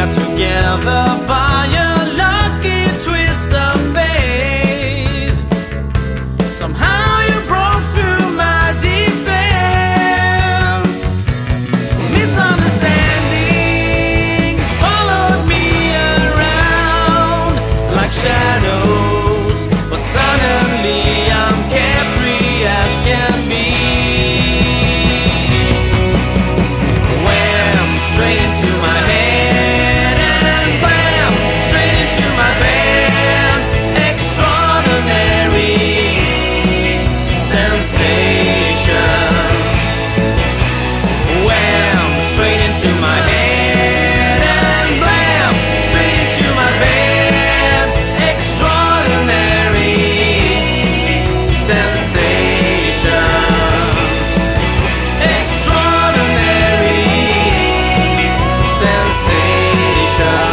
got together by a lucky twist of fate. Somehow you broke through my defense. Misunderstandings followed me around like shadows, but suddenly I'm carefree as can be. Wham! Straight into my head and blam! Straight into my bed. Extraordinary sensation. Wham! Straight into my head and blam! Straight into my bed. Extraordinary sensation. Extraordinary sensation.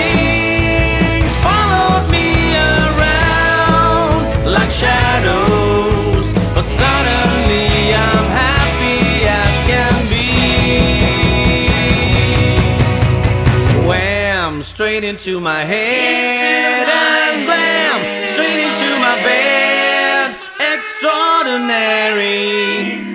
Misunderstandings followed me around like shadows, but suddenly I'm happy as can be. Wham! Straight into my head and blam! Straight into my bed. Extraordinary